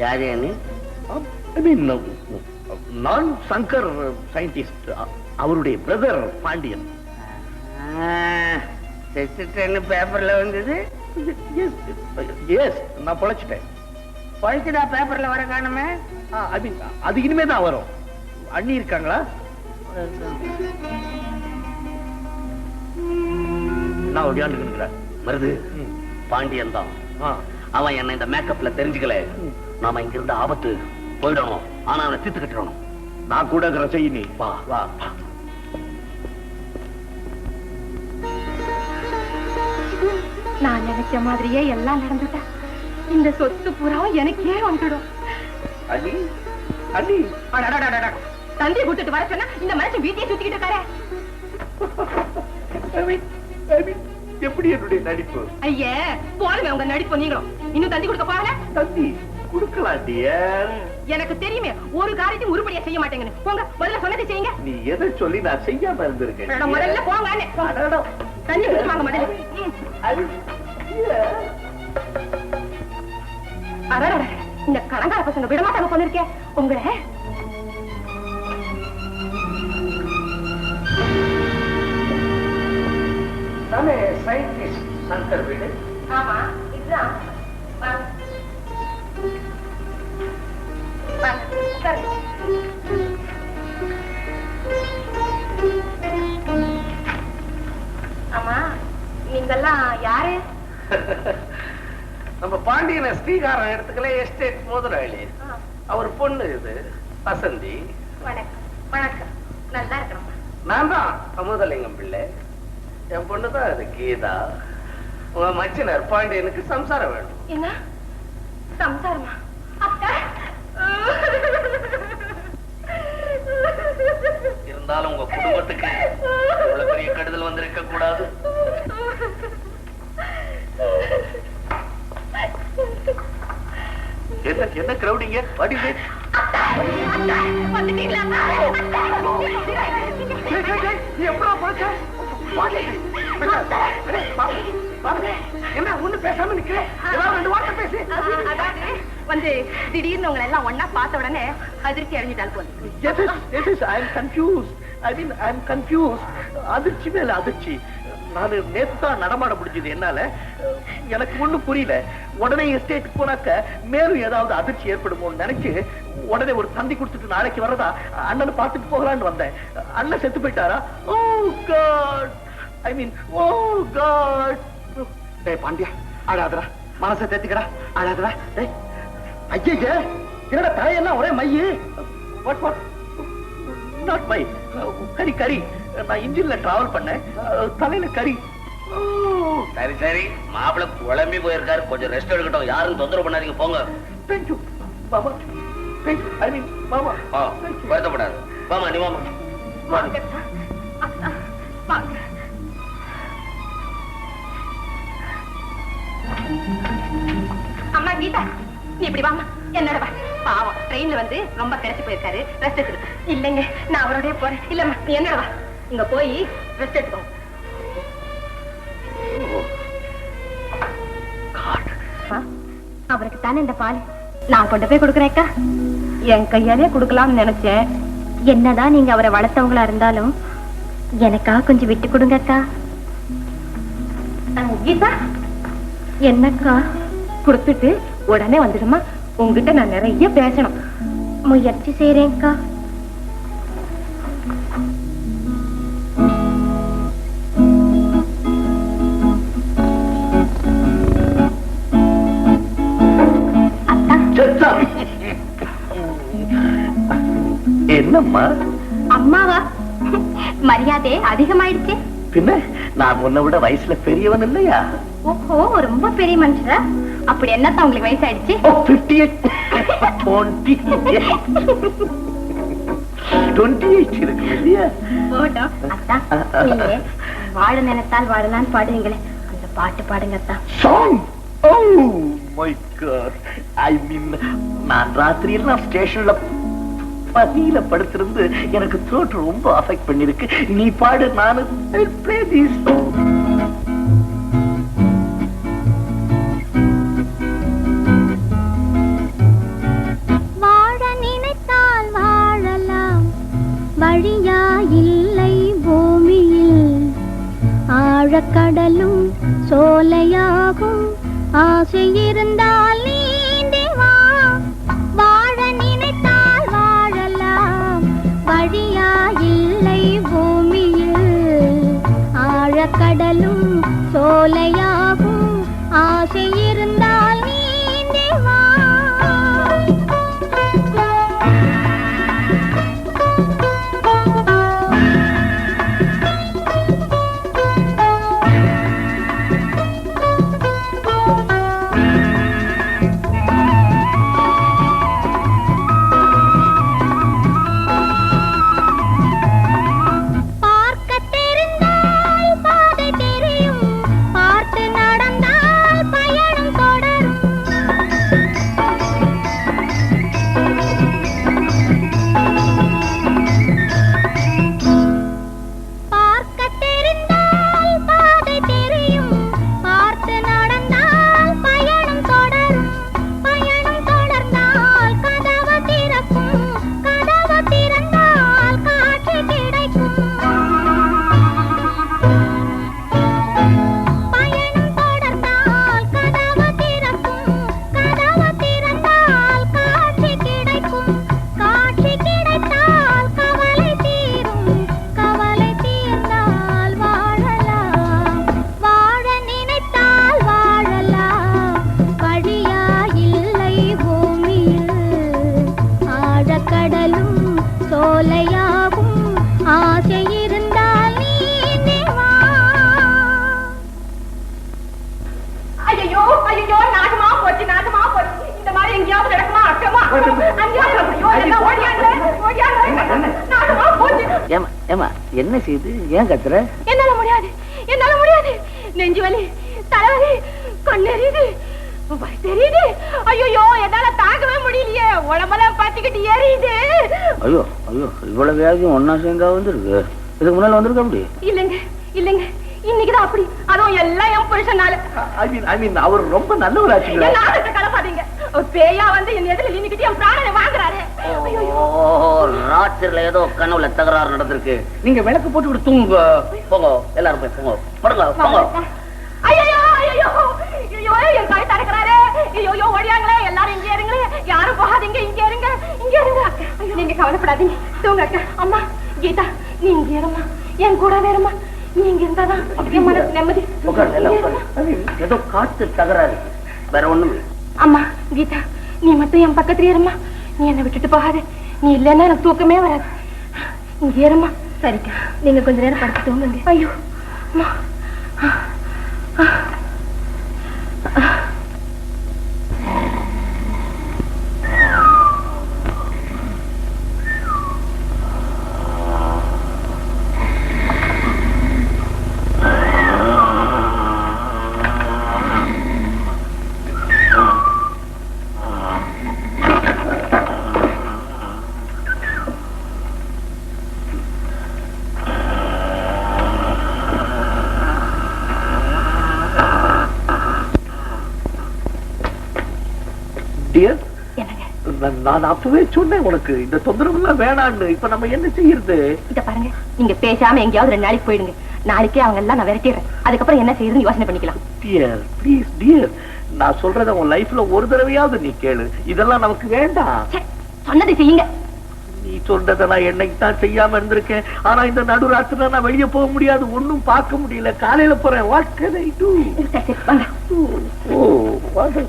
யாரு நீ? நான் சங்கர் சயின்டிஸ்ட், அவருடைய பிரதர் பாண்டியன். செத்துட்டேன்னு பேப்பர்ல வந்தது. நான் பொழைச்சிட்டேன். பொழைச்சுடா பேப்பர்ல வர காணுமே. அது இனிமே தான் வரும். அண்ணி இருக்காங்களா? நான் ஒடியாண்டு வருது. பாண்டியன் தான் அவன். என்ன இந்த மேக்கப்ல தெரிஞ்சுக்கல. நாம இங்க இருந்த ஆபத்து போயிடணும். ஆனா அவனை தீர்த்து கட்டணும். நான் கூட செய்ய நீ வா வா. நான் நினைச்ச மாதிரியே எல்லாம் நடந்துட்டா. இந்த சொத்து பூராவும் எனக்கே வந்துடும். அண்ணி அண்ணி தந்தையை கூட்டிட்டு வர சொன்னா இந்த மனுஷன் வீட்டையே சுத்திக்கிட்டு இருக்காரு. எப்படி என்னுடைய நடிப்பு? ஐயே போனவே உங்க நடிப்பு. நீங்களும் இன்னும் தந்தி கொடுக்க போகல? தந்தி கொடுக்கலாம் டியர். எனக்கு தெரியுமே ஒரு காரியத்தையும் உருப்படியா செய்ய மாட்டேங்கன்னு. போங்க, முதல்ல சொன்னதை செய்யுங்க. நீ எதை சொல்லி நான் செய்யாம இருந்திருக்கேன்? முதல்ல போங்க. தண்ணி கொடுப்பாங்க முதல்ல. இந்த கடங்கார பசங்க விடமாட்டாங்க போனிருக்கேன் உங்களை. நானே சயின்டிஸ்ட் சங்கர் வீடு. ஆமா இதுதான். ஆமா நீங்கெல்லாம் யாரு? நம்ம பாண்டியன ஸ்ரீகாரம் இடத்துக்குள்ள எஸ்டேட் முதலாளி. அவர் பொண்ணு இது வசந்தி. வணக்கம். வணக்கம். நல்லா இருக்கணும். நான் தான் அமுதலிங்கம் பிள்ளை. என் பொண்ணுதான் அது கீதா. உங்க மச்சினர் பாண்டியனுக்கு சம்சாரம் வேணும். என்ன சம்சாரமா? இருந்தாலும் உங்க குடும்பத்துக்கு இவ்வளவு பெரிய கெடுதல் வந்திருக்க கூடாது. என்ன கிரௌடிங்க? என்ன ஒண்ணு பேசாம நிக்கிறேன்? வந்து திடீர்னு உங்களை எல்லாம் ஒன்னா பார்த்த உடனே அதிர்ச்சி அடைஞ்சிட்டால் போல. அதிர்ச்சி மேல அதிர்ச்சி. நான் நேத்தான் நடமாட முடிஞ்சது என்னால. எனக்கு ஒண்ணும் புரியல. உடனே எஸ்டேட் போனாக்க மேலும் ஏதாவது அதிர்ச்சி ஏற்படுமோன்னு நினைச்சு உடனே ஒரு தந்தி கொடுத்துட்டு நாளைக்கு வர்றதா அண்ணனை பார்த்துட்டு போகலான்னு வந்தேன். அண்ணன் செத்து போயிட்டாரா? ஓ காட், ஐ மீன் ஓ காட். டேய் பாண்டியா, அழாதடா, மனசை தேத்திக்கடா, அழாதடா. டேய் ஐயே, என்னடா தலையெல்லாம் ஒரே மையு? வாட் வாட் நாட் மை கரி கரி. நான் இன்ஜின்ல டிராவல் பண்ணேன், தலையில கரி. சரி சரி, மாப்பிள்ள குழம்பி போயிருக்காரு, கொஞ்சம் ரெஸ்ட் எடுக்கட்டும். யாரும் தொந்தரவு பண்ணாதீங்க, போங்க. தேங்க்யூ மாமா. ஐ மீன் மாமா. வருத்தப்படாது. வாமா, நீ வாமா. அம்மா கீதா, நீ இப்படி வாமா. என்னோட வா. பாவம் ட்ரெயின்ல வந்து ரொம்ப கிடைச்சு போயிருக்காரு, ரெஸ்ட் எடுத்து. இல்லைங்க, நான் அவரோடய போறேன். இல்லம்மா நீ என்னோட வா. இங்க போய் ரெஸ்ட் எடுத்துக்கோ. அவருக்கு தானே இந்த பால் நான் கொண்டு போய் கொடுக்குறேக்கா. என் கையாலே கொடுக்கலாம்னு நினைச்சேன். என்னதான் நீங்க அவரை வளர்த்தவங்களா இருந்தாலும் எனக்காக கொஞ்சம் விட்டு கொடுங்கக்கா. கீதா, என்னக்கா? கொடுத்துட்டு உடனே வந்துடுமா? உங்ககிட்ட நான் நிறைய பேசணும். முயற்சி செய்றேன்க்கா. என்னம்மா? அம்மாவா? மரியாதை அதிகமாயிடுச்சு. பின்ன நான் உன்னை விட வயசுல பெரியவன் இல்லையா? ஓஹோ, ரொம்ப பெரிய மனுஷரா? அப்படி என்னத்தான் உங்களுக்கு வயசாயிடுச்சு? 28 இருக்கு இல்லையா? போட்டோம். அத்தான், நீங்க வாழ நினைத்தால் வாழலான்னு பாடுவீங்களே, அந்த பாட்டு பாடுங்க அத்தான். சாங்? ஓ மை காட், ஐ மீன் நான் ராத்திரியெல்லாம் ஸ்டேஷன்ல பசியில படுத்திருந்து எனக்கு த்ரோட் ரொம்ப அஃபெக்ட் பண்ணிருக்கு. நீ பாடு, நானு play this. ஆழக்கடலும் சோலையாகும் ஆசை இருந்தால் நீந்தி வா வாழ நினைத்தால் வாழலாம் வழியா இல்லை பூமியில் ஆழக்கடலும் சோலையாகும் ஆசை இருந்தால் நீந்தி வா என்ன செய்து ஏன் கத்துற? என்னால முடியாது, என்னால முடியாது. நெஞ்சு வலி, தலைவலி, கண்ணெரியுது, தெரியுது. ஐயோ என்னால தாங்கவே முடியலையே, உடம்பெல்லாம் பத்திக்கிட்டு எரியுது. ஐயோ ஐயோ இவ்வளவு வியாதியும் ஒன்னா சேர்ந்தா வந்துருக்கு. இதுக்கு முன்னால வந்திருக்க அப்படி இல்லைங்க இல்லைங்க, இன்னைக்குதான் அப்படி. அதுவும் எல்லாம் என் புருஷனால. அவர் ரொம்ப நல்லவராச்சுங்க. நாடகத்தை கலப்பாதீங்க. பேயா வந்து என் எதிரில் நின்னுக்கிட்டு என் பிராணனை வாங்குறாரு. ராத்திரில ஏதோ கனவுல தகராறு நடந்திருக்கு. நீங்க விளக்கு போட்டு விட்டு தூங்க. போங்க எல்லாரும் போய் போங்க. படுங்க போங்க. ஐயோ ஐயோ ஐயோ என் கை தடுக்கிறாரு. ஐயோ ஓடியாங்களே, எல்லாரும் இங்கே இருங்களே. யாரும் போகாதீங்க, இங்கே இருங்க, இங்கே இருங்க. நீங்க கவலைப்படாதீங்க, தூங்க. அக்கா அம்மா கீதா நீ இங்கே இருமா, என் கூட வேறுமா. நீ இங்க இருந்தாதான் என் மனசு நிம்மதி. ஏதோ காத்து தகராறு, வேற ஒண்ணும். அம்மா கீதா நீ மட்டும் என் பக்கத்துல இருமா. நீ என்னை விட்டுட்டு போகாத. நீ இல்லைன்னா எனக்கு தூக்கமே வராது. இங்க ஏறுமா. சரிக்கா, நீங்க கொஞ்ச நேரம் படுத்து தூங்குங்க. ஐயோ நான் அப்பவே சொன்னேன் உனக்கு இந்த தொந்தரவு எல்லாம் வேணான்னு. இப்ப நம்ம என்ன செய்யறது? இத பாருங்க, நீங்க பேசாம எங்கேயாவது 2 நாளைக்கு போயிடுங்க. நாளைக்கே அவங்க எல்லாம் நான் விரட்டிடுறேன். அதுக்கப்புறம் என்ன செய்யறதுன்னு யோசனை பண்ணிக்கலாம். டியர் ப்ளீஸ் டியர், நான் சொல்றத உன் லைஃப்ல ஒரு தடவையாவது நீ கேளு. இதெல்லாம் நமக்கு வேண்டாம். சொன்னதை செய்யுங்க. நீ சொல்றத நான் என்னைக்கு தான் செய்யாம இருந்திருக்கேன். ஆனா இந்த நடுராத்திரில நான் வெளியே போக முடியாது, ஒன்னும் பார்க்க முடியல. காலையில போறேன். What can I do? வாங்க. Oh what